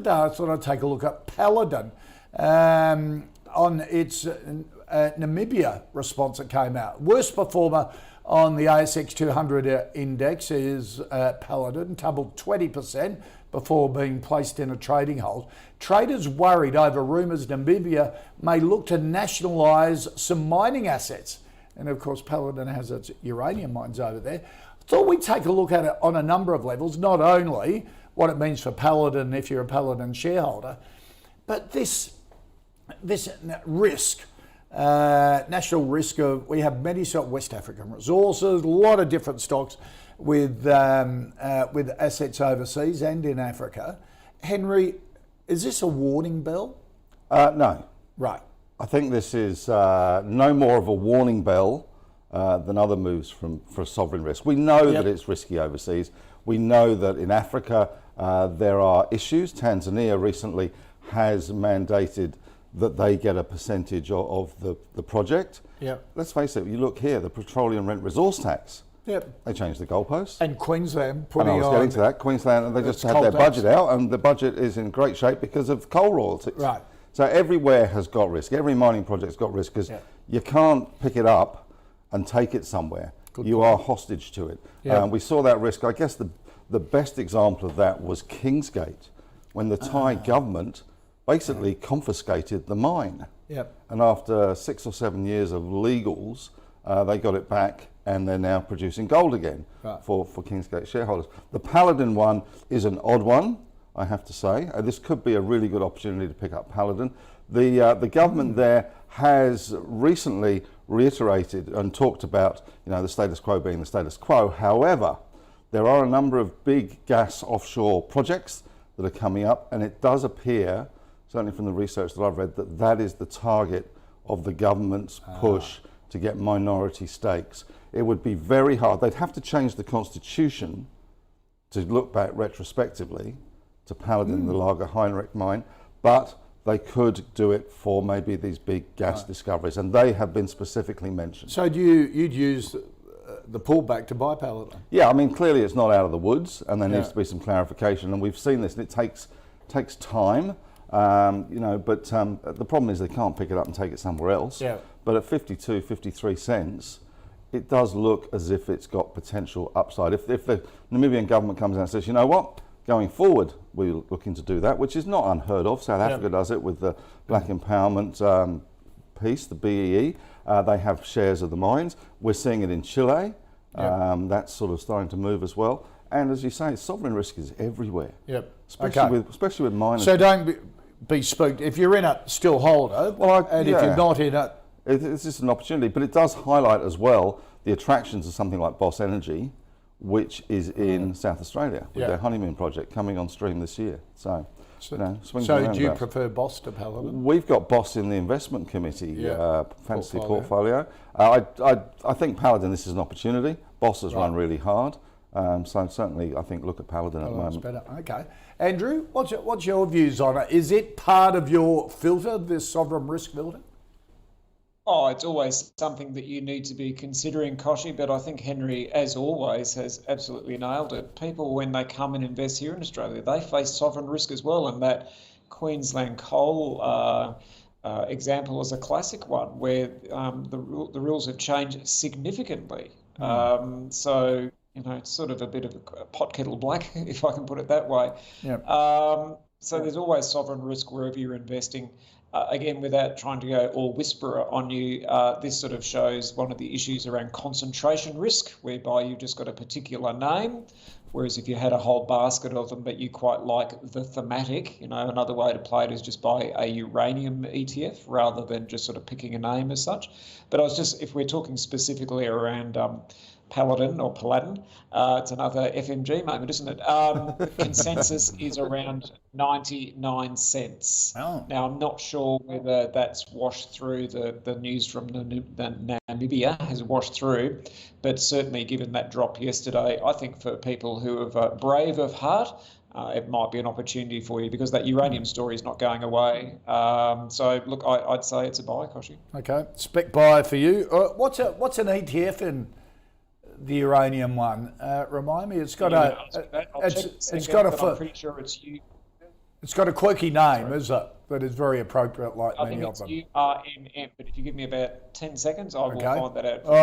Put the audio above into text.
the day, I thought I'd take a look at Paladin on its Namibia response that came out. Worst performer on the ASX 200 index is Paladin, tumbled 20% before being placed in a trading hold. Traders worried over rumours Namibia may look to nationalise some mining assets. And of course, Paladin has its uranium mines over there. Thought we'd take a look at it on a number of levels, not only what it means for Paladin if you're a Paladin shareholder, but this risk, national risk of, we have many sort of West African resources, a lot of different stocks with assets overseas and in Africa. Henry, is this a warning bell? No. Right. I think this is no more of a warning bell than other moves for sovereign risk. We know that it's risky overseas. We know that in Africa there are issues. Tanzania recently has mandated that they get a percentage of the project. Yep. Let's face it, you look here, the petroleum rent resource tax. Yep. They changed the goalposts. And Queensland And putting I was getting to that. Queensland, they just had their budget out, and the budget is in great shape because of coal royalties. Right. So everywhere has got risk. Every mining project's got risk because you can't pick it up and take it somewhere. You are hostage to it. We saw that risk. I guess the best example of that was Kingsgate, when the Thai government basically confiscated the mine. Yep. And after 6 or 7 years of legals, they got it back, and they're now producing gold again for Kingsgate shareholders. The Paladin one is an odd one, I have to say. This could be a really good opportunity to pick up Paladin. The government there has recently reiterated and talked about, the status quo being the status quo. However, there are a number of big gas offshore projects that are coming up, and it does appear, certainly from the research that I've read, that that is the target of the government's push to get minority stakes. It would be very hard. They'd have to change the constitution to look back retrospectively to Paladin, the Lager Heinrich mine, but they could do it for maybe these big gas discoveries, and they have been specifically mentioned. So you'd use the pullback to buy Paladin? Yeah, I mean, clearly it's not out of the woods, and there needs to be some clarification, and we've seen this, and it takes time, but the problem is they can't pick it up and take it somewhere else. Yeah. But at 52, 53 cents, it does look as if it's got potential upside. If the Namibian government comes out and says, you know what, going forward, we're looking to do that, which is not unheard of. South Africa does it with the Black Empowerment piece, the BEE. They have shares of the mines. We're seeing it in Chile. That's sort of starting to move as well. And as you say, sovereign risk is everywhere. Yep. Especially with miners. So don't be spooked. If you're in it, still hold it. Well, if you're not in it, it's just an opportunity. But it does highlight as well the attractions of something like Boss Energy, which is in South Australia with their honeymoon project coming on stream this year. So do you prefer Boss to Paladin? We've got Boss in the investment committee fantasy portfolio. I think Paladin, this is an opportunity. Boss has run really hard. So certainly, I think look at Paladin at the moment. Better. Okay, Andrew, what's your views on it? Is it part of your filter, this sovereign risk filter? Oh, it's always something that you need to be considering, Koshy, but I think Henry, as always, has absolutely nailed it. People, when they come and invest here in Australia, they face sovereign risk as well, and that Queensland coal example is a classic one where the rules have changed significantly. So, it's sort of a bit of a pot kettle black, if I can put it that way. Yep. So there's always sovereign risk wherever you're investing. Again, without trying to go all whisperer on you, this sort of shows one of the issues around concentration risk, whereby you've just got a particular name, whereas if you had a whole basket of them but you quite like the thematic, another way to play it is just buy a uranium ETF rather than just sort of picking a name as such. But if we're talking specifically around Paladin, it's another FMG moment, isn't it? Consensus is around 99 cents. Oh. Now, I'm not sure whether that's washed through the news from the Namibia has washed through, but certainly given that drop yesterday, I think for people who are brave of heart, it might be an opportunity for you because that uranium story is not going away. So, look, I'd say it's a buy, Koshy. Okay, spec buy for you. What's an ETF in the uranium one? Remind me, it's got I'm pretty sure it's you. It's got a quirky name, is it? That is very appropriate, like I many think of it's them. URMM, but if you give me about 10 seconds, I will Okay. find that out. All right.